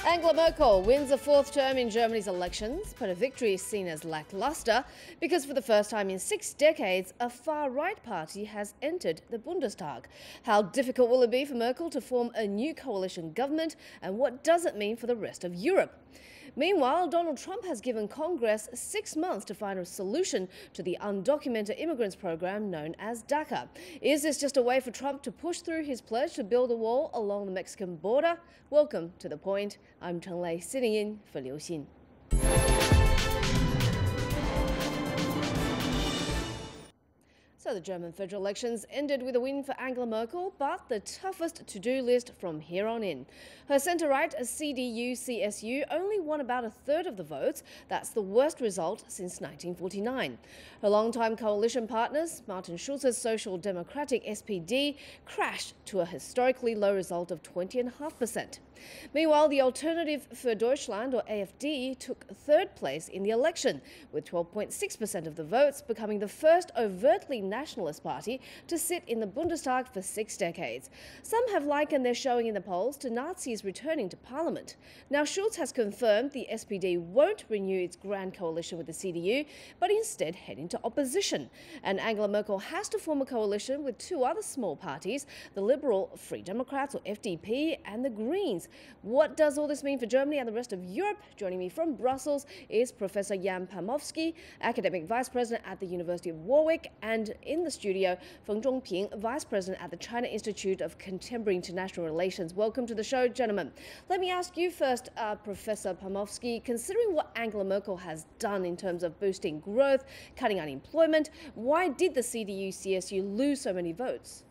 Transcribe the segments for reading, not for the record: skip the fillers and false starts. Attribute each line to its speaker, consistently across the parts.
Speaker 1: Angela Merkel wins a fourth term in Germany's elections, but a victory is seen as lackluster because for the first time in 6 decades, a far-right party has entered the Bundestag. How difficult will it be for Merkel to form a new coalition government, and what does it mean for the rest of Europe? Meanwhile, Donald Trump has given Congress 6 months to find a solution to the undocumented immigrants program known as DACA. Is this just a way for Trump to push through his pledge to build a wall along the Mexican border? Welcome to The Point. I'm Chen Lei, sitting in for Liu Xin. So the German federal elections ended with a win for Angela Merkel, but the toughest to-do list from here on in. Her centre-right CDU-CSU only won about a third of the votes. That's the worst result since 1949. Her longtime coalition partners, Martin Schulz's Social Democratic SPD, crashed to a historically low result of 20.5%. Meanwhile, the Alternative für Deutschland, or AfD, took third place in the election, with 12.6% of the votes, becoming the first overtly nationalist party to sit in the Bundestag for 6 decades. Some have likened their showing in the polls to Nazis returning to parliament. Now, Schulz has confirmed the SPD won't renew its grand coalition with the CDU, but instead head into opposition. And Angela Merkel has to form a coalition with 2 other small parties, the Liberal Free Democrats, or FDP, and the Greens. What does all this mean for Germany and the rest of Europe? Joining me from Brussels is Professor Jan Pamowski, Academic Vice President at the University of Warwick, and in the studio, Feng Zhongping, Vice President at the China Institute of Contemporary International Relations. Welcome to the show, gentlemen. Let me ask you first, Professor Pamowski, considering what Angela Merkel has done in terms of boosting growth, cutting unemployment, why did the CDU-CSU lose so many votes?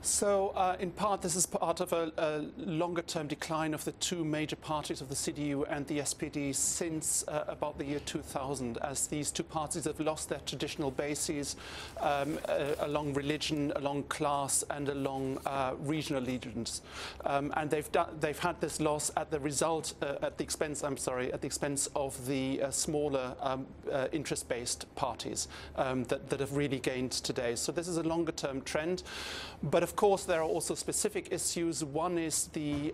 Speaker 2: So, in part, this is part of a longer-term decline of the 2 major parties of the CDU and the SPD since about the year 2000, as these 2 parties have lost their traditional bases along religion, along class, and along regional allegiance. And they've had this loss at the expense of the smaller interest-based parties that have really gained today. So this is a longer-term trend, but of course, there are also specific issues. One is the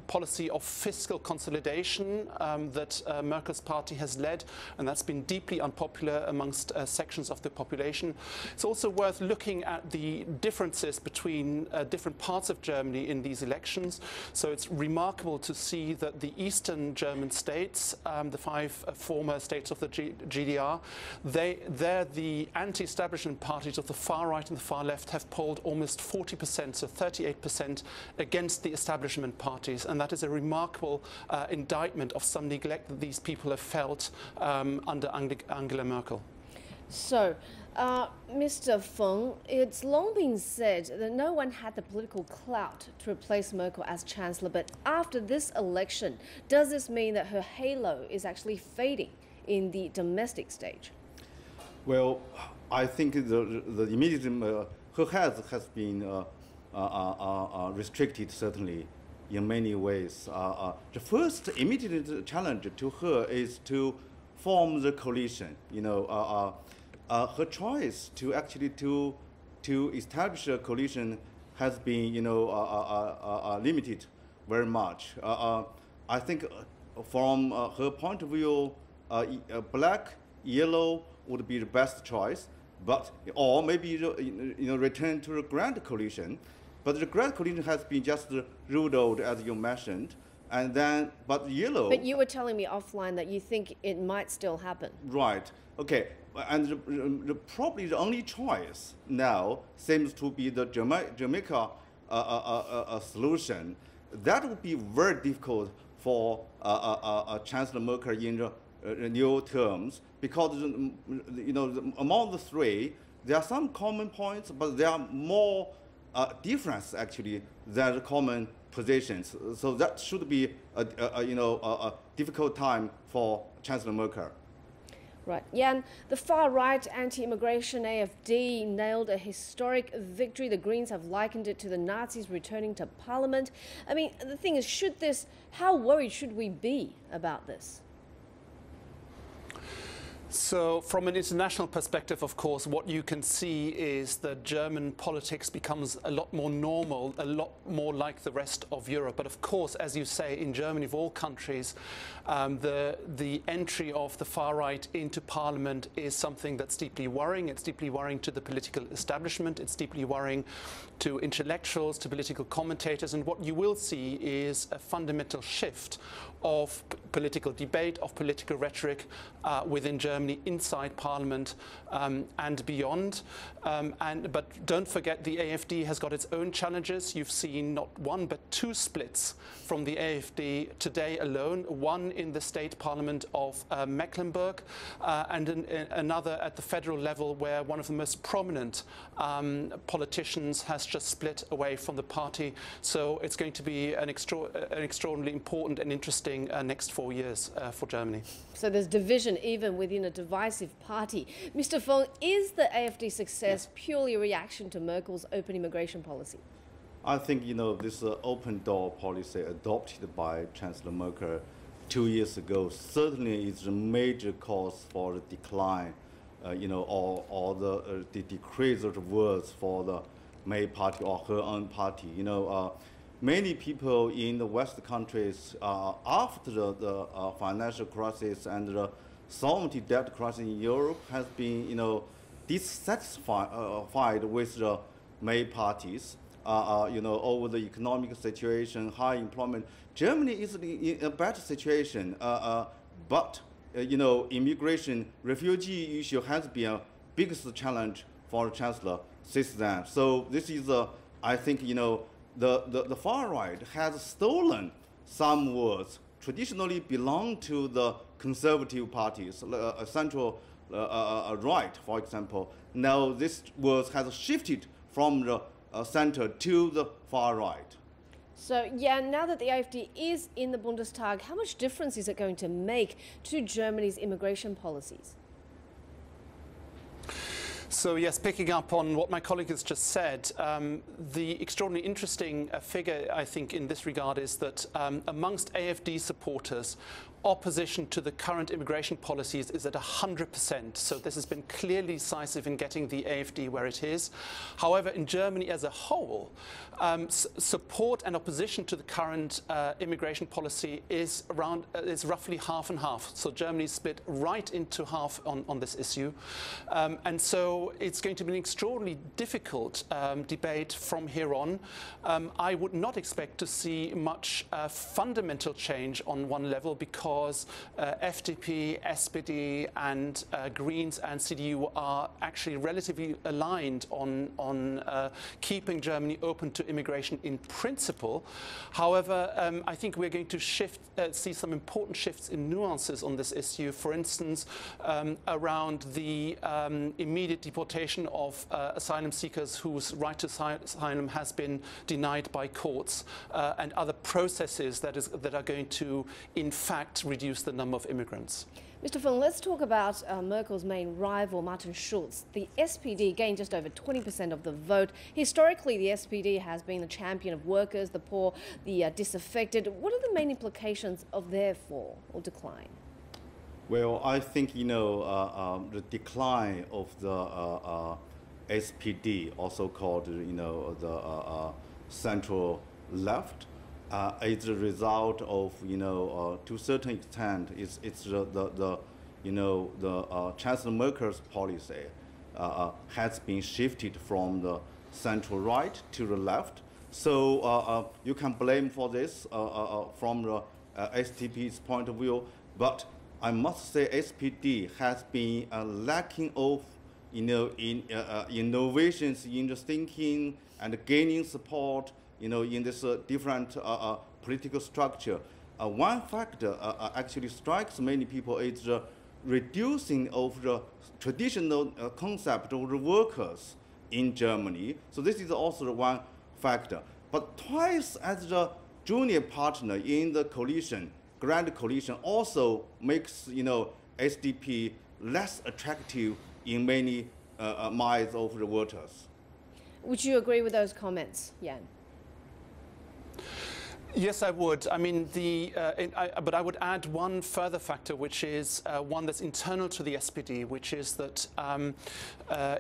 Speaker 2: policy of fiscal consolidation that Merkel's party has led, and that's been deeply unpopular amongst sections of the population. It's also worth looking at the differences between different parts of Germany in these elections. So it's remarkable to see that the eastern German states, the 5 former states of the GDR, they're the anti-establishment parties of the far right and the far left have polled almost 40%, so 38% against the establishment parties, and that is a remarkable indictment of some neglect that these people have felt under Angela Merkel.
Speaker 1: So, Mr. Feng, it's long been said that no one had the political clout to replace Merkel as chancellor, but after this election, does this mean that her halo is actually fading in the domestic stage?
Speaker 3: Well, I think the immediate her health has been restricted, certainly, in many ways. The first immediate challenge to her is to form the coalition. Her choice to actually to establish a coalition has been, limited very much. I think from her point of view, black, yellow would be the best choice. Or maybe return to the grand coalition, but the grand coalition has been just ruled out, as you mentioned, and then but yellow.
Speaker 1: But you were telling me offline that you think it might still happen.
Speaker 3: Right. Okay. And probably the only choice now seems to be the Jamaica solution. That would be very difficult for Chancellor Merkel in the new terms, because among the 3, there are some common points, but there are more difference actually than the common positions. So that should be a difficult time for Chancellor Merkel.
Speaker 1: Right. Jan, the far-right anti-immigration AfD nailed a historic victory. The Greens have likened it to the Nazis returning to parliament. I mean, the thing is, how worried should we be about this?
Speaker 2: So from an international perspective, of course, what you can see is that German politics becomes a lot more normal, a lot more like the rest of Europe. But of course, as you say, in Germany, of all countries, the entry of the far right into parliament is something that's deeply worrying. It's deeply worrying to the political establishment. It's deeply worrying to intellectuals, to political commentators. And what you will see is a fundamental shift of political debate, of political rhetoric within Germany, inside parliament and beyond. But don't forget, the AfD has got its own challenges. You've seen not one but two splits from the AfD today alone, one in the state parliament of Mecklenburg and another at the federal level, where one of the most prominent politicians has just split away from the party. So it's going to be an extraordinarily important and interesting next 4 years for Germany.
Speaker 1: So there's division even within a divisive party. Mr. Feng, is the AfD success purely a reaction to Merkel's open immigration policy?
Speaker 3: I think, this open door policy adopted by Chancellor Merkel 2 years ago certainly is a major cause for the decline, or the decrease of the votes for the May party or her own party. Many people in the West countries, after the financial crisis and the sovereignty debt crisis in Europe, has been, dissatisfied with the May parties. Over the economic situation, high employment. Germany is in a better situation, but immigration, refugee issue has been a biggest challenge for the Chancellor since then. So this is, I think, the far right has stolen some words traditionally belong to the conservative parties, central right, for example. Now this word has shifted from the center to the far right.
Speaker 1: So, yeah, now that the AfD is in the Bundestag, how much difference is it going to make to Germany's immigration policies?
Speaker 2: So yes, picking up on what my colleague has just said, the extraordinarily interesting figure, I think, in this regard is that amongst AfD supporters, opposition to the current immigration policies is at 100%. So this has been clearly decisive in getting the AfD where it is. However, in Germany as a whole, support and opposition to the current immigration policy is roughly half and half. So Germany is split right into half on this issue. And so it's going to be an extraordinarily difficult debate from here on. I would not expect to see much fundamental change on one level, because FDP, SPD and Greens and CDU are actually relatively aligned on keeping Germany open to immigration in principle. However, I think we're going to see some important shifts in nuances on this issue. For instance, around the immediate deportation of asylum seekers whose right to asylum has been denied by courts, and other processes that are going to, in fact, reduce the number of immigrants.
Speaker 1: Mr. Feng, let's talk about Merkel's main rival, Martin Schulz. The SPD gained just over 20% of the vote. Historically, the SPD has been the champion of workers, the poor, the disaffected. What are the main implications of their fall or decline?
Speaker 3: Well, I think, the decline of the SPD, also called, the central left, it's a result of, to a certain extent, it's the Chancellor Merkel's policy has been shifted from the central right to the left. So you can blame for this from the STP's point of view, but I must say SPD has been lacking of, innovations in the thinking and gaining support, in this different political structure. One factor actually strikes many people is the reducing of the traditional concept of the workers in Germany. So this is also one factor. But twice as the junior partner in the coalition, grand coalition, also makes SDP less attractive in many minds of the voters.
Speaker 1: Would you agree with those comments, Jan?
Speaker 2: Yes, I would. I mean, but I would add one further factor, which is one that's internal to the SPD, which is that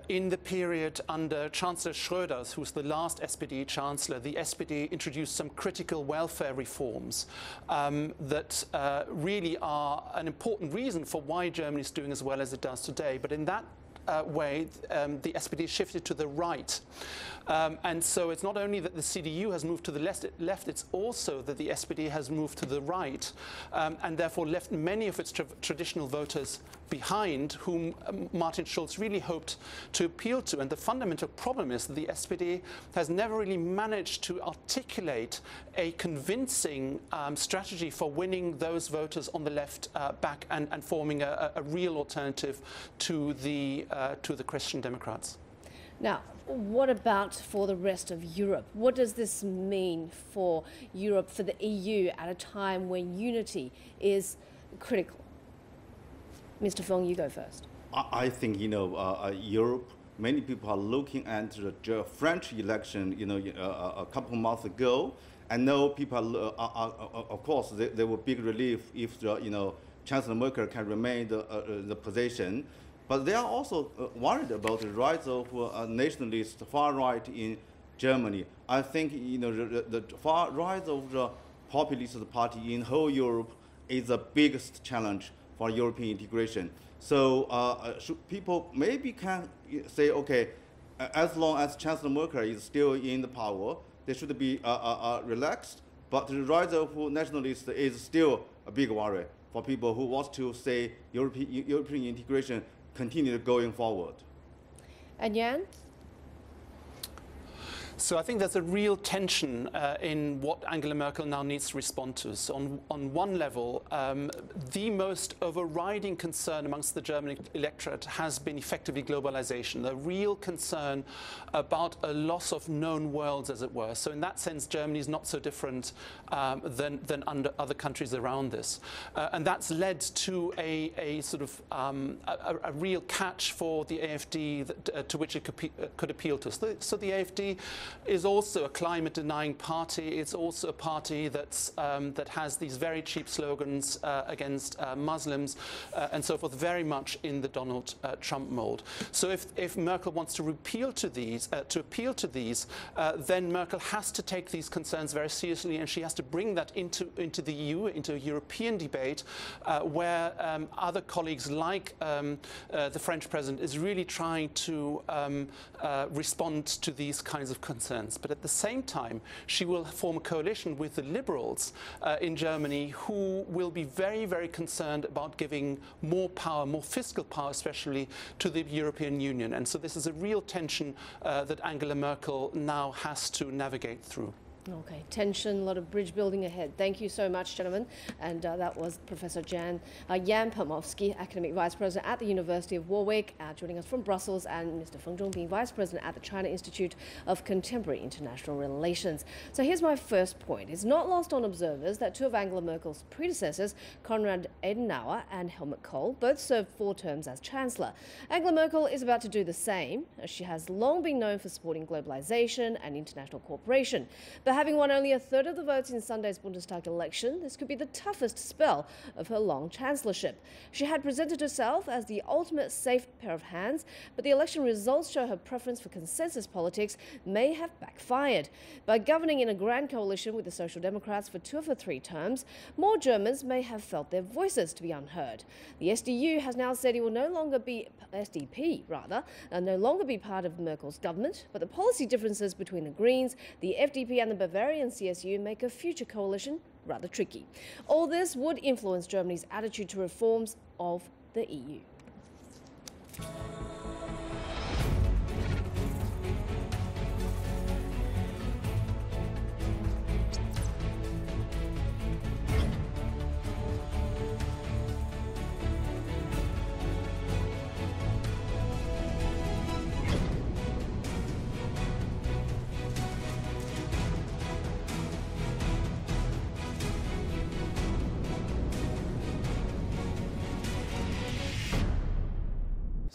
Speaker 2: in the period under Chancellor Schröder, who's the last SPD chancellor, the SPD introduced some critical welfare reforms that really are an important reason for why Germany is doing as well as it does today. But in that way, the SPD shifted to the right. And so it's not only that the CDU has moved to the left, it's also that the SPD has moved to the right and therefore left many of its traditional voters behind, whom Martin Schulz really hoped to appeal to. And the fundamental problem is that the SPD has never really managed to articulate a convincing strategy for winning those voters on the left back and forming a real alternative to the Christian Democrats.
Speaker 1: Now, what about for the rest of Europe? What does this mean for Europe, for the EU, at a time when unity is critical? Mr. Feng, you go first.
Speaker 3: I think, Europe, many people are looking at the French election, a couple of months ago. I know people of course, they were big relief if Chancellor Merkel can remain the position. But they are also worried about the rise of nationalist far right in Germany. I think the far rise of the populist party in whole Europe is the biggest challenge for European integration. So people maybe can say, okay, as long as Chancellor Merkel is still in the power, they should be relaxed. But the rise of nationalists is still a big worry for people who want to say European integration continue going forward.
Speaker 1: And Jan?
Speaker 2: So I think there's a real tension in what Angela Merkel now needs to respond to. So on one level, the most overriding concern amongst the German electorate has been effectively globalization, a real concern about a loss of known worlds, as it were. So in that sense, Germany is not so different than under other countries around this. And that's led to a sort of a real catch for the AfD to which it could appeal to. So the AfD is also a climate-denying party. It's also a party that's, that has these very cheap slogans against Muslims and so forth, very much in the Donald Trump mold. So if Merkel wants to appeal to these, then Merkel has to take these concerns very seriously, and she has to bring that into the EU, into a European debate, where other colleagues like the French president is really trying to respond to these kinds of concerns. But at the same time, she will form a coalition with the liberals in Germany, who will be very, very concerned about giving more power, more fiscal power especially, to the European Union. And so this is a real tension that Angela Merkel now has to navigate through.
Speaker 1: Okay, tension, a lot of bridge building ahead. Thank you so much, gentlemen. And that was Professor Jan Pomowski, Academic Vice President at the University of Warwick, joining us from Brussels, and Mr. Feng Zhongbing, Vice President at the China Institute of Contemporary International Relations. So here's my first point. It's not lost on observers that two of Angela Merkel's predecessors, Konrad Adenauer and Helmut Kohl, both served 4 terms as Chancellor. Angela Merkel is about to do the same, as she has long been known for supporting globalization and international cooperation. But having won only 1/3 of the votes in Sunday's Bundestag election, this could be the toughest spell of her long chancellorship. She had presented herself as the ultimate safe pair of hands, but the election results show her preference for consensus politics may have backfired. By governing in a grand coalition with the Social Democrats for 2 of her 3 terms, more Germans may have felt their voices to be unheard. The SDU has now said it will no longer be no longer be part of Merkel's government, but the policy differences between the Greens, the FDP and the Bavarian CSU make a future coalition rather tricky. All this would influence Germany's attitude to reforms of the EU.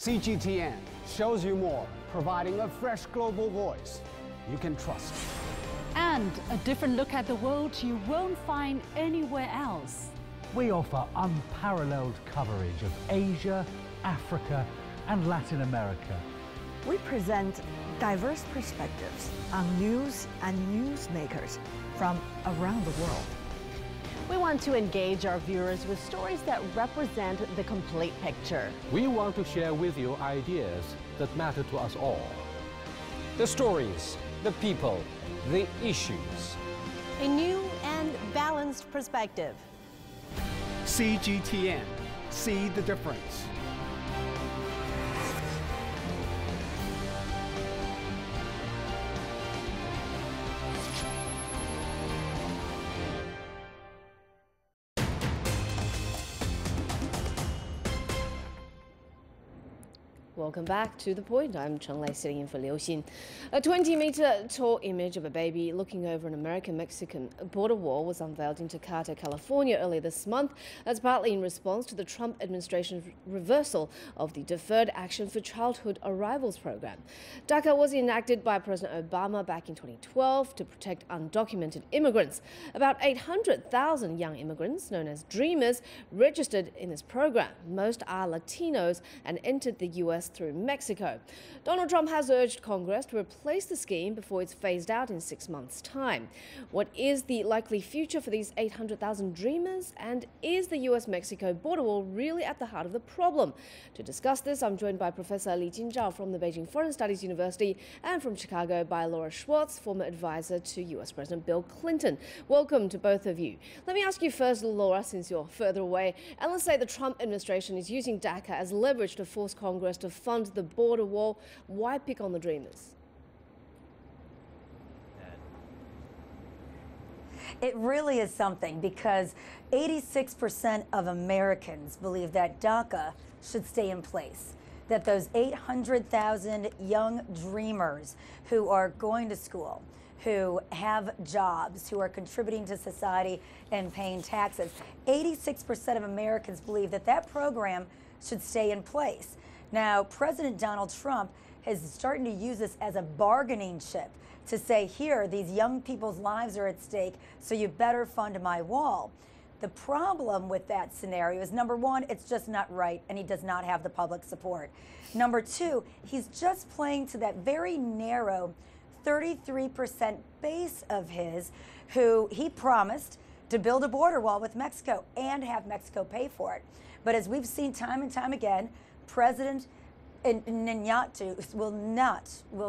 Speaker 4: CGTN shows you more, providing a fresh global voice you can trust. And a different look at the world you won't find anywhere else.
Speaker 5: We offer unparalleled coverage of Asia, Africa, and Latin America.
Speaker 6: We present diverse perspectives on news and newsmakers from around the world.
Speaker 7: We want to engage our viewers with stories that represent the complete picture.
Speaker 8: We want to share with you ideas that matter to us all. The stories, the people, the issues.
Speaker 7: A new and balanced perspective.
Speaker 9: CGTN. See the difference.
Speaker 1: Welcome back to The Point. I'm Cheng Lei, sitting in for Liu Xin. A 20-meter tall image of a baby looking over an American-Mexican border wall was unveiled in Jakarta, California earlier this month as partly in response to the Trump administration's reversal of the Deferred Action for Childhood Arrivals program. DACA was enacted by President Obama back in 2012 to protect undocumented immigrants. About 800,000 young immigrants, known as Dreamers, registered in this program. Most are Latinos and entered the U.S. through Mexico. Donald Trump has urged Congress to replace the scheme before it's phased out in 6 months' time. What is the likely future for these 800,000 Dreamers? And is the U.S.-Mexico border wall really at the heart of the problem? To discuss this, I'm joined by Professor Li Jinzhao from the Beijing Foreign Studies University and from Chicago by Laura Schwartz, former advisor to U.S. President Bill Clinton. Welcome to both of you. Let me ask you first, Laura, since you're further away, and let's say the Trump administration is using DACA as leverage to force Congress to fund the border wall. Why pick on the Dreamers?
Speaker 10: It really is something, because 86% of Americans believe that DACA should stay in place, that those 800,000 young dreamers who are going to school, who have jobs, who are contributing to society and paying taxes, 86% of Americans believe that that program should stay in place. Now, President Donald Trump is starting to use this as a bargaining chip to say, here, these young people's lives are at stake, so you better fund my wall. The problem with that scenario is, number one, it's just not right, and he does not have the public support. Number two, he's just playing to that very narrow 33% base of his, who he promised to build a border wall with Mexico and have Mexico pay for it. But as we've seen time and time again, President Netanyahu will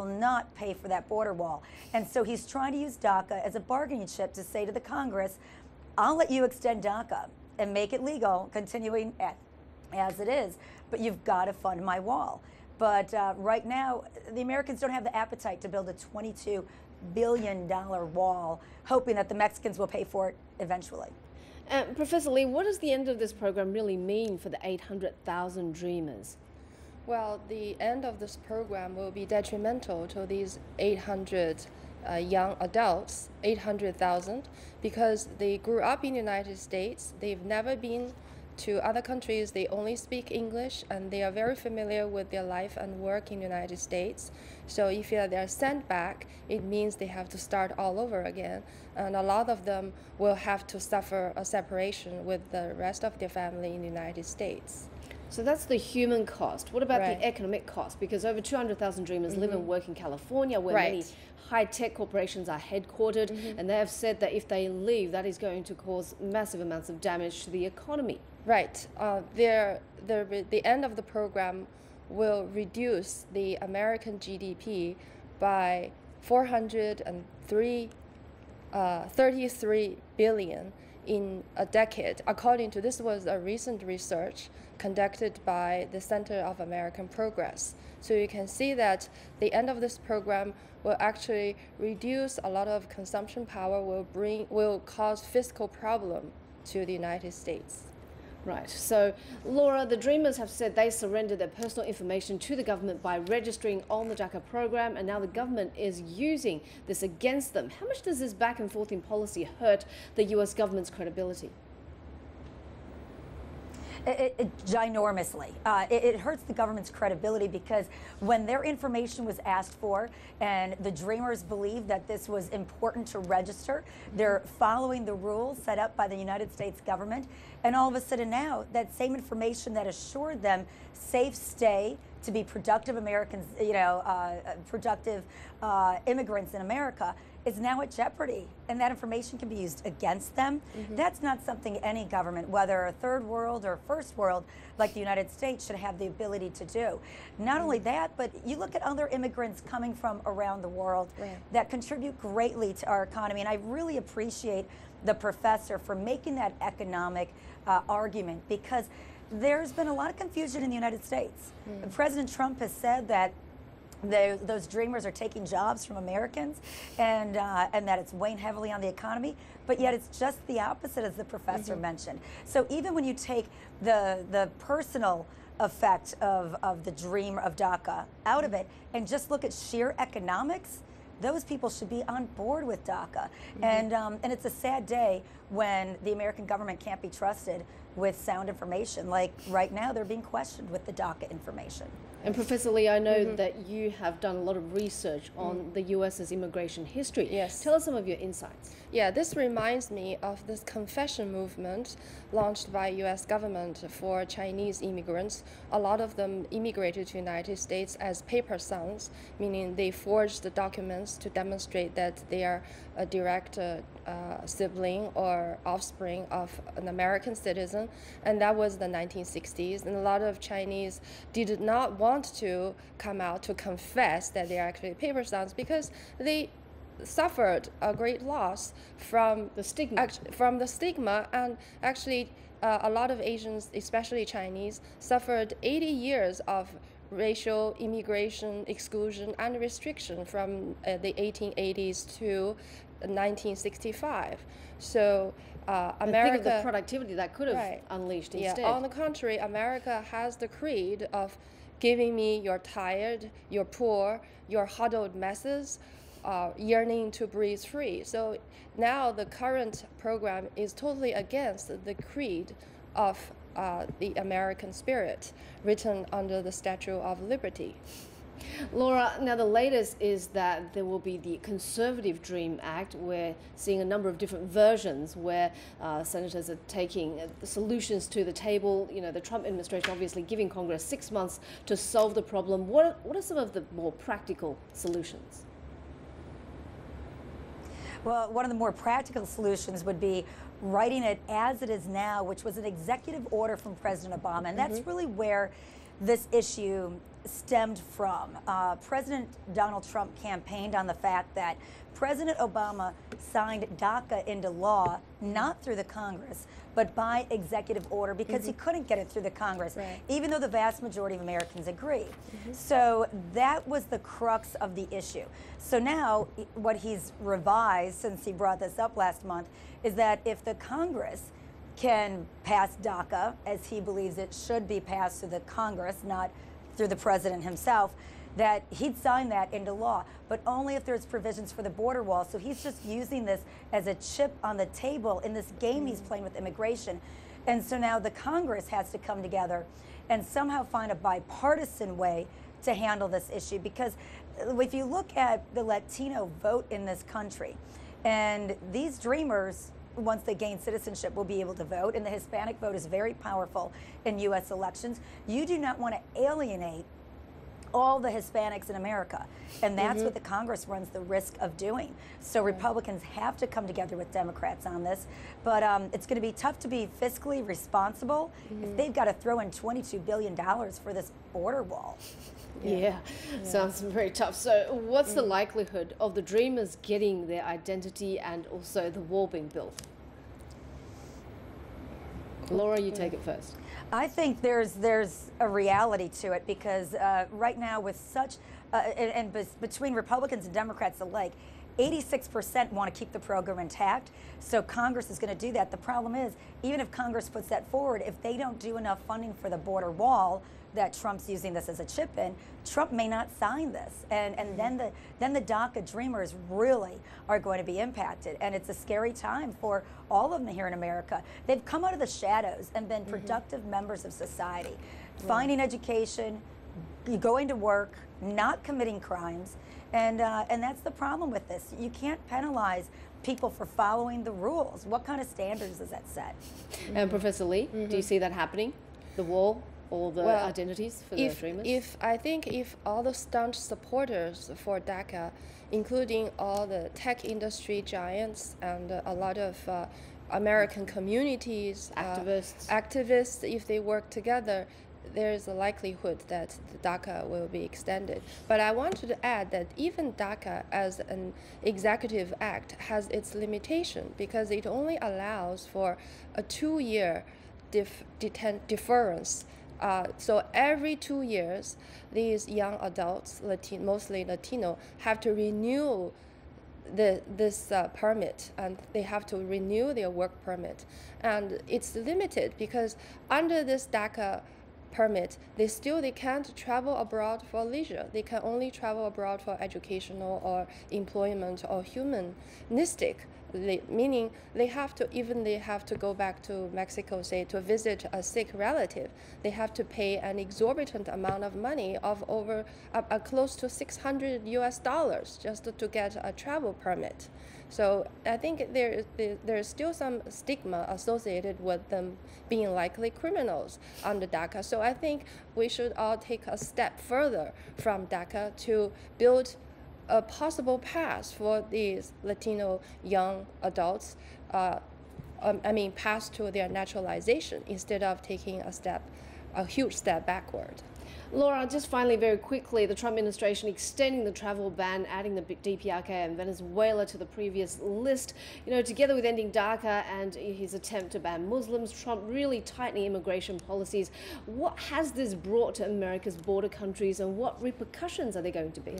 Speaker 10: not pay for that border wall. And so he's trying to use DACA as a bargaining chip to say to the Congress, I'll let you extend DACA and make it legal, continuing as it is, but you've got to fund my wall. But right now, the Americans don't have the appetite to build a $22 billion wall, hoping that the Mexicans will pay for it eventually.
Speaker 1: Professor Lee, what does the end of this program really mean for the 800,000 Dreamers?
Speaker 11: Well, the end of this program will be detrimental to these 800 young adults, 800,000, because they grew up in the United States. They've never been to other countries. They only speak English, and they are very familiar with their life and work in the United States. So if they're sent back, it means they have to start all over again. And a lot of them will have to suffer a separation with the rest of their family in the United States.
Speaker 1: So that's the human cost. What about
Speaker 11: Right.
Speaker 1: the economic cost? Because over 200,000 Dreamers live and work in California, where
Speaker 11: Right.
Speaker 1: many high-tech corporations are headquartered, and they have said that if they leave, that is going to cause massive amounts of damage to the economy.
Speaker 11: Right. The end of the program will reduce the American GDP by 33 billion in a decade. According to this was a recent research conducted by the Center of American Progress. So you can see that the end of this program will actually reduce a lot of consumption power, will cause fiscal problem to the United States.
Speaker 1: Right. So, Laura, the Dreamers have said they surrendered their personal information to the government by registering on the DACA program, and now the government is using this against them. How much does this back and forth in policy hurt the US government's credibility?
Speaker 10: Ginormously. It hurts the government's credibility because when their information was asked for and the Dreamers believed that this was important to register, they're following the rules set up by the United States government, and all of a sudden now that same information that assured them safe stay to be productive Americans, productive immigrants in America, is now at jeopardy, and that information can be used against them. That's not something any government, whether a third world or first world like the United States, should have the ability to do. Not only that, but you look at other immigrants coming from around the world that contribute greatly to our economy, and I really appreciate the professor for making that economic argument, because there's been a lot of confusion in the United States. President Trump has said that those Dreamers are taking jobs from Americans, and that it's weighing heavily on the economy, but yet it's just the opposite, as the professor mentioned. So even when you take the personal effect of the dream of DACA out of it and just look at sheer economics, those people should be on board with DACA. And it's a sad day when the American government can't be trusted with sound information. Like right now, they're being questioned with the DACA information.
Speaker 1: And Professor Lee, I know that you have done a lot of research on the US's immigration history.
Speaker 11: Yes.
Speaker 1: Tell us some of your insights.
Speaker 11: Yeah, this reminds me of this confession movement launched by US government for Chinese immigrants. A lot of them immigrated to the United States as paper sons, meaning they forged the documents to demonstrate that they are a direct sibling or offspring of an American citizen. And that was the 1960s. And a lot of Chinese did not want to come out to confess that they are actually paper sons because they suffered a great loss from
Speaker 1: the stigma.
Speaker 11: And actually a lot of Asians, especially Chinese, suffered 80 years of racial immigration exclusion and restriction from the 1880s to 1965. So America,
Speaker 1: think of the productivity that could have unleashed instead.
Speaker 11: Yeah, on the contrary, America has the creed of giving me your tired, your poor, your huddled messes, yearning to breathe free. So now the current program is totally against the creed of the American spirit, written under the Statue of Liberty.
Speaker 1: Laura, now the latest is that there will be the Conservative Dream Act. We're seeing a number of different versions where senators are taking solutions to the table. You know, the Trump administration obviously giving Congress 6 months to solve the problem. What are some of the more practical solutions?
Speaker 10: Well, one of the more practical solutions would be writing it as it is now, which was an executive order from President Obama. And that's really where this issue stemmed from. President Donald Trump campaigned on the fact that President Obama signed DACA into law, not through the Congress, but by executive order, because he couldn't get it through the Congress, even though the vast majority of Americans agreed. So that was the crux of the issue. So now what he's revised, since he brought this up last month, is that if the Congress can pass DACA, as he believes it should be passed through the Congress, not through the president himself, that he'd sign that into law, but only if there's provisions for the border wall. So he's just using this as a chip on the table in this game he's playing with immigration. And so now the Congress has to come together and somehow find a bipartisan way to handle this issue. Because if you look at the Latino vote in this country, and these dreamers, once they gain citizenship, will be able to vote, and the Hispanic vote is very powerful in U.S. elections. You do not want to alienate all the Hispanics in America, and that's what the Congress runs the risk of doing. So Republicans have to come together with Democrats on this, but it's going to be tough to be fiscally responsible if they've got to throw in $22 billion for this border wall.
Speaker 1: Yeah, sounds very tough. So what's the likelihood of the Dreamers getting their identity and also the wall being built? Laura, you take it first.
Speaker 10: I think there's a reality to it, because right now with such, and between Republicans and Democrats alike, 86% want to keep the program intact, so Congress is going to do that. The problem is, even if Congress puts that forward, if they don't do enough funding for the border wall, that Trump's using this as a chip in, Trump may not sign this. And then the DACA dreamers really are going to be impacted. And it's a scary time for all of them here in America. They've come out of the shadows and been productive members of society, finding education, going to work, not committing crimes. And that's the problem with this. You can't penalize people for following the rules. What kind of standards does that set?
Speaker 1: And Professor Lee, do you see that happening? The wall, all the identities for the dreamers?
Speaker 11: I think if all the staunch supporters for DACA, including all the tech industry giants and a lot of American communities, activists, if they work together, there's a likelihood that the DACA will be extended. But I wanted to add that even DACA as an executive act has its limitation because it only allows for a 2-year deference. So every 2 years, these young adults, mostly Latino, have to renew this permit, and they have to renew their work permit. And it's limited because under this DACA permit, they can't travel abroad for leisure. They can only travel abroad for educational or employment or humanistic, meaning they have to go back to Mexico, say, to visit a sick relative. They have to pay an exorbitant amount of money of over close to $600 US just to get a travel permit. So I think there's still some stigma associated with them being likely criminals under DACA. So I think we should all take a step further from DACA to build a possible path for these Latino young adults, path to their naturalization instead of taking a huge step backward.
Speaker 1: Laura, just finally, very quickly, the Trump administration extending the travel ban, adding the DPRK and Venezuela to the previous list. You know, together with ending DACA and his attempt to ban Muslims, Trump really tightening immigration policies. What has this brought to America's border countries, and what repercussions are there going to be?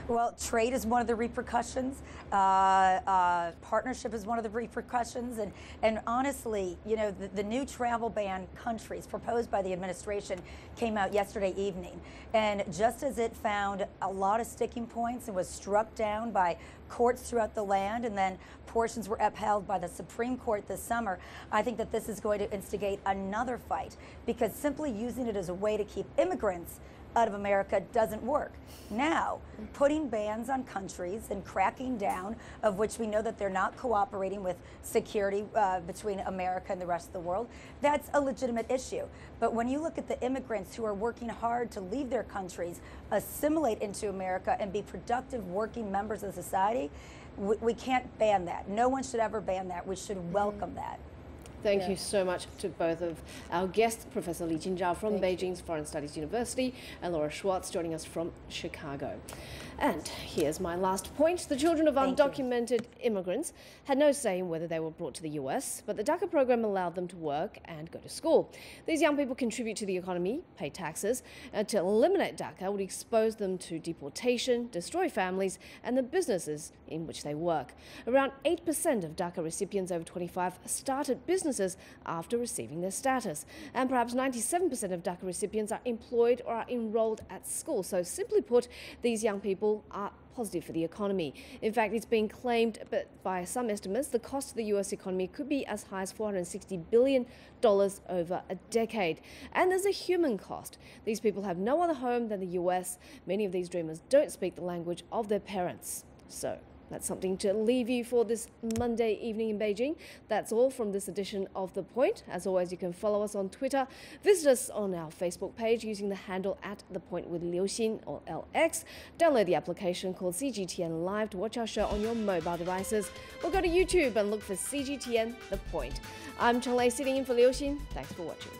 Speaker 10: Well, trade is one of the repercussions. Partnership is one of the repercussions. And honestly, you know, the new travel ban countries proposed by the administration came out yesterday evening. And just as it found a lot of sticking points and was struck down by courts throughout the land, and then portions were upheld by the Supreme Court this summer, I think that this is going to instigate another fight, because simply using it as a way to keep immigrants out of America doesn't work. Now, putting bans on countries and cracking down, of which we know that they're not cooperating with security between America and the rest of the world, that's a legitimate issue. But when you look at the immigrants who are working hard to leave their countries, assimilate into America, and be productive working members of society, we can't ban that. No one should ever ban that. We should welcome that.
Speaker 1: Thank you so much to both of our guests, Professor Li Jinzhao from Beijing's Foreign Studies University and Laura Schwartz joining us from Chicago. And here's my last point. The children of undocumented immigrants had no say in whether they were brought to the US, but the DACA program allowed them to work and go to school. These young people contribute to the economy, pay taxes, and to eliminate DACA would expose them to deportation, destroy families, and the businesses in which they work. Around 8% of DACA recipients over 25 started businesses after receiving their status. And perhaps 97% of DACA recipients are employed or are enrolled at school. So simply put, these young people are positive for the economy. In fact, it's been claimed by some estimates the cost of the US economy could be as high as $460 billion over a decade. And there's a human cost. These people have no other home than the US. Many of these dreamers don't speak the language of their parents. So that's something to leave you for this Monday evening in Beijing. That's all from this edition of The Point. As always, you can follow us on Twitter. Visit us on our Facebook page using the handle @ThePointWithLiuXin or LX. Download the application called CGTN Live to watch our show on your mobile devices. Or go to YouTube and look for CGTN The Point. I'm Cheng Lei sitting in for Liu Xin. Thanks for watching.